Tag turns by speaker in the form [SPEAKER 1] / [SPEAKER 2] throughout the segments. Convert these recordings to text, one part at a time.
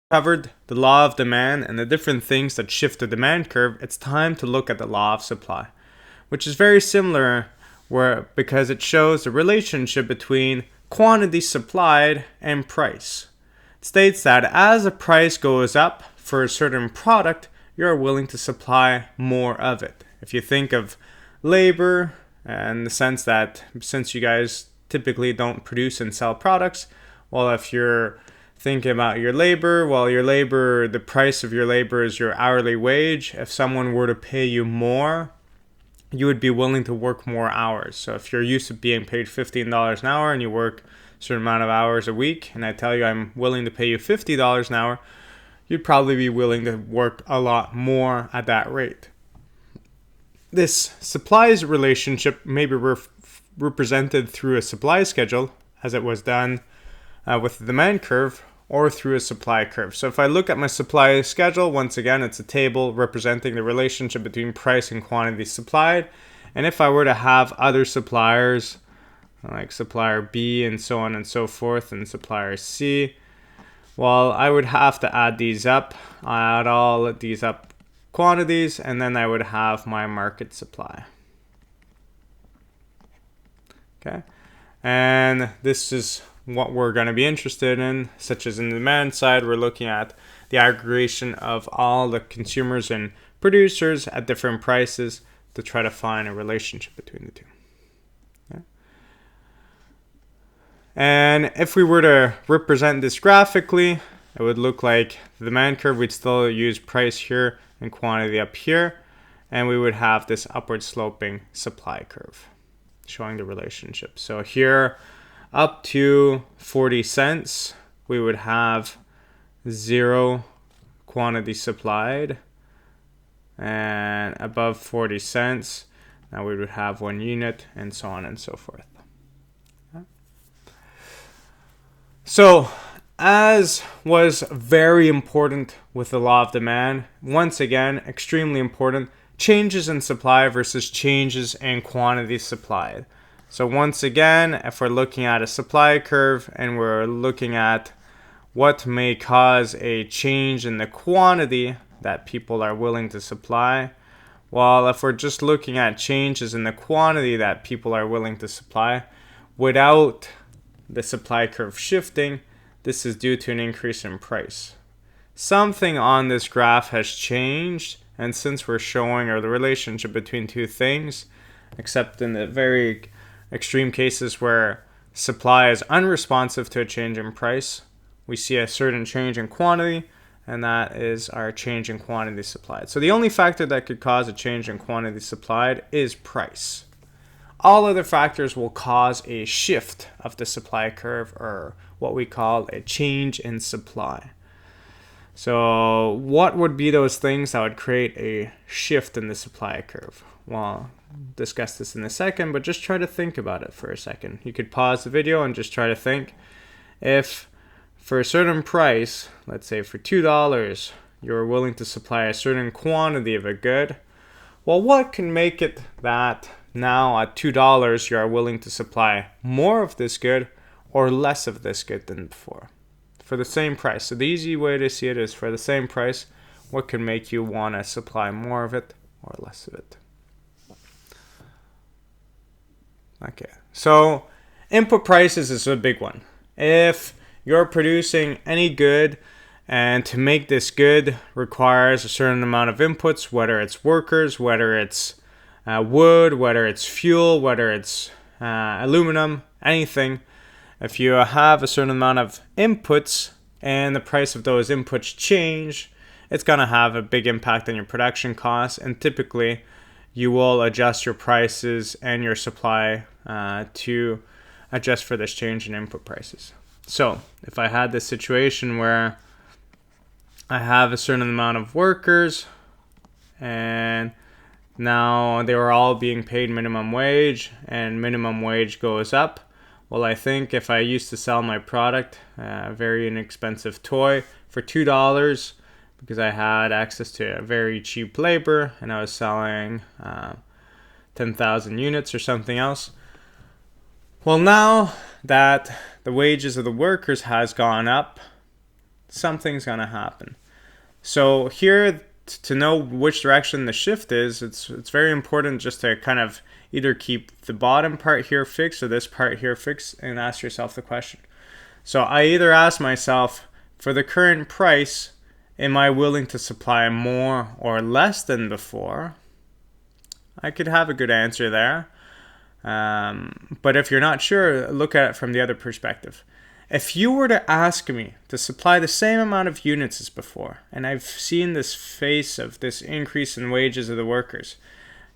[SPEAKER 1] Covered the law of demand and the different things that shift the demand curve, it's time to look at the law of supply, which is very similar because it shows the relationship between quantity supplied and price. It states that as a price goes up for a certain product, you're willing to supply more of it. If you think of labor, in the sense that since you guys typically don't produce and sell products, well, if you're thinking about your labor, well, the price of your labor is your hourly wage. If someone were to pay you more, you would be willing to work more hours. So if you're used to being paid $15 an hour and you work a certain amount of hours a week, and I tell you I'm willing to pay you $50 an hour, you'd probably be willing to work a lot more at that rate. This supplies relationship may be represented through a supply schedule, as it was done with the demand curve, or through a supply curve. So if I look at my supply schedule, once again, it's a table representing the relationship between price and quantity supplied. And if I were to have other suppliers, like supplier B and so on and so forth, and supplier C, well, I would have to add these up. I add all of these up quantities, and then I would have my market supply. Okay, and this is what we're going to be interested in, such as in the demand side, we're looking at the aggregation of all the consumers and producers at different prices to try to find a relationship between the two. Okay. And if we were to represent this graphically, it would look like the demand curve. We'd still use price here and quantity up here, and we would have this upward sloping supply curve showing the relationship. So here, up to 40 cents, we would have 0 quantity supplied, and above 40 cents, now we would have 1 unit, and so on and so forth. Okay. So, as was very important with the law of demand, once again, extremely important, changes in supply versus changes in quantity supplied. So once again, if we're looking at a supply curve and we're looking at what may cause a change in the quantity that people are willing to supply, well, if we're just looking at changes in the quantity that people are willing to supply without the supply curve shifting, this is due to an increase in price. Something on this graph has changed, and since we're showing the relationship between two things, except in the very extreme cases where supply is unresponsive to a change in price, we see a certain change in quantity, and that is our change in quantity supplied. So the only factor that could cause a change in quantity supplied is price. All other factors will cause a shift of the supply curve, or what we call a change in supply. So what would be those things that would create a shift in the supply curve? Well, discuss this in a second, but just try to think about it for a second. You could pause the video and just try to think. If for a certain price, let's say for $2, you're willing to supply a certain quantity of a good, well, what can make it that now at $2 you are willing to supply more of this good or less of this good than before for the same price? So the easy way to see it is, for the same price, what can make you want to supply more of it or less of it? Okay, so input prices is a big one. If you're producing any good, and to make this good requires a certain amount of inputs, whether it's workers, whether it's wood, whether it's fuel, whether it's aluminum, anything. If you have a certain amount of inputs and the price of those inputs change, it's going to have a big impact on your production costs, and typically you will adjust your prices and your supply to adjust for this change in input prices. So if I had this situation where I have a certain amount of workers and now they were all being paid minimum wage, and minimum wage goes up, well, I think if I used to sell my product, a very inexpensive toy, for $2, because I had access to a very cheap labor and I was selling 10,000 units or something else. Well, now that the wages of the workers has gone up, something's going to happen. So here, to know which direction the shift is, it's very important just to kind of either keep the bottom part here fixed or this part here fixed and ask yourself the question. So I either ask myself, for the current price, am I willing to supply more or less than before? I could have a good answer there. But if you're not sure, look at it from the other perspective. If you were to ask me to supply the same amount of units as before, and I've seen this face of this increase in wages of the workers,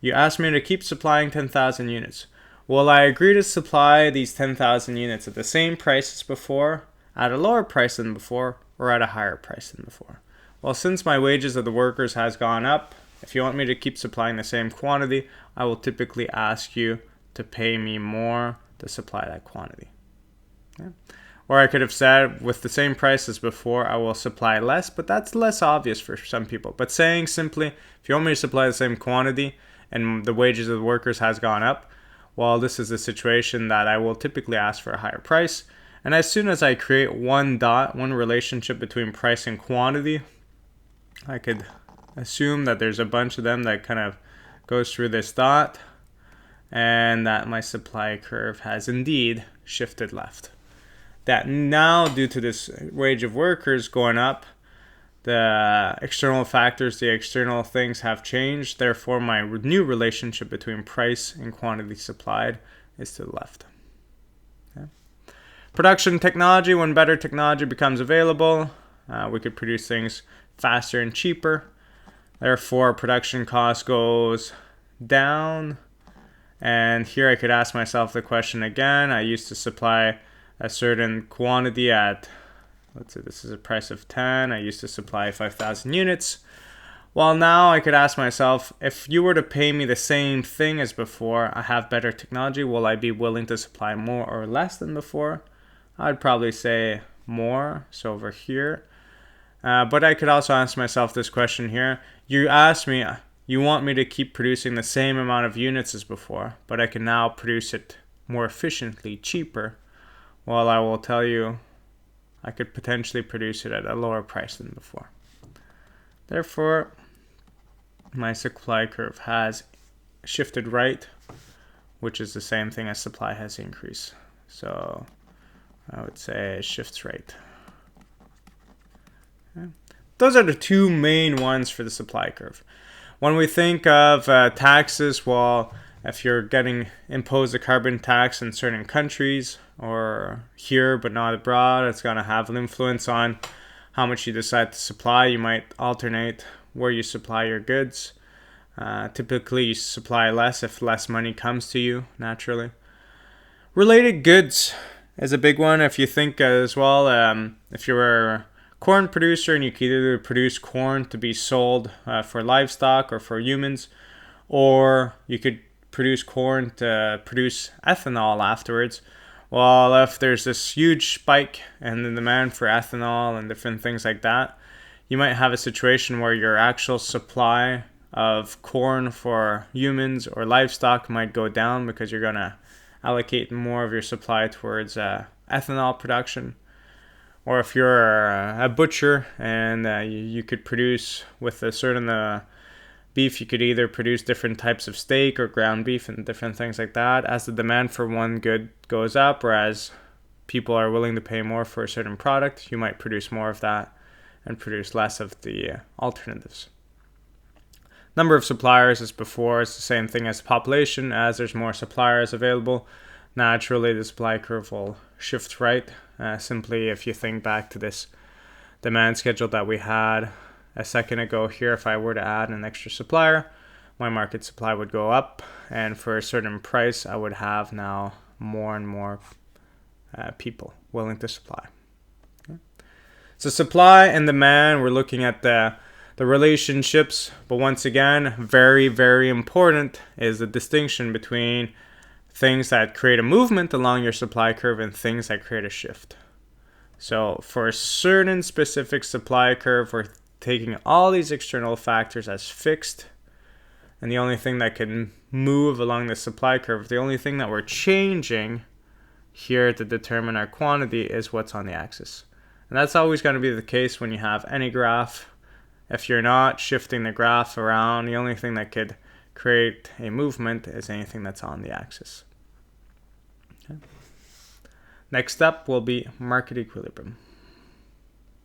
[SPEAKER 1] you ask me to keep supplying 10,000 units. Will I agree to supply these 10,000 units at the same price as before, at a lower price than before, or at a higher price than before? Well, since my wages of the workers has gone up, if you want me to keep supplying the same quantity, I will typically ask you to pay me more to supply that quantity. Okay? Or I could have said, with the same price as before, I will supply less, but that's less obvious for some people. But saying simply, if you want me to supply the same quantity and the wages of the workers has gone up, well, this is the situation that I will typically ask for a higher price. And as soon as I create one relationship between price and quantity, I could assume that there's a bunch of them that kind of goes through this dot, and that my supply curve has indeed shifted left. That now, due to this wage of workers going up, the external factors, the external things have changed. Therefore, my new relationship between price and quantity supplied is to the left. Okay. Production technology. When better technology becomes available, we could produce things faster and cheaper. Therefore, production cost goes down. And here I could ask myself the question again. I used to supply a certain quantity at, let's say this is a price of 10. I used to supply 5,000 units. Well, now I could ask myself, if you were to pay me the same thing as before, I have better technology, will I be willing to supply more or less than before? I'd probably say more, so over here. But I could also ask myself this question here. You asked me, you want me to keep producing the same amount of units as before, but I can now produce it more efficiently, cheaper. Well, I will tell you, I could potentially produce it at a lower price than before. Therefore, my supply curve has shifted right, which is the same thing as supply has increased. So I would say it shifts right. Okay. Those are the two main ones for the supply curve. When we think of taxes, well, if you're getting imposed a carbon tax in certain countries or here but not abroad, it's going to have an influence on how much you decide to supply. You might alternate where you supply your goods. Typically, you supply less if less money comes to you, naturally. Related goods is a big one. If you think as well, if you're a corn producer and you could either produce corn to be sold for livestock or for humans, or you could produce corn to produce ethanol afterwards. Well, if there's this huge spike in the demand for ethanol and different things like that, you might have a situation where your actual supply of corn for humans or livestock might go down because you're going to allocate more of your supply towards ethanol production. Or if you're a butcher and you could produce with a certain beef, you could either produce different types of steak or ground beef and different things like that. As the demand for one good goes up, or as people are willing to pay more for a certain product, you might produce more of that and produce less of the alternatives. Number of suppliers as before. It's the same thing as population. As there's more suppliers available, naturally the supply curve will shift right. Simply, if you think back to this demand schedule that we had a second ago here, if I were to add an extra supplier, my market supply would go up, and for a certain price, I would have now more and more people willing to supply. Okay. So supply and demand, we're looking at the relationships, but once again, very, very important is the distinction between things that create a movement along your supply curve and things that create a shift. So for a certain specific supply curve, we're taking all these external factors as fixed, and the only thing that can move along the supply curve, the only thing that we're changing here to determine our quantity is what's on the axis. And that's always going to be the case when you have any graph. If you're not shifting the graph around, the only thing that could create a movement is anything that's on the axis. Okay. Next up will be market equilibrium.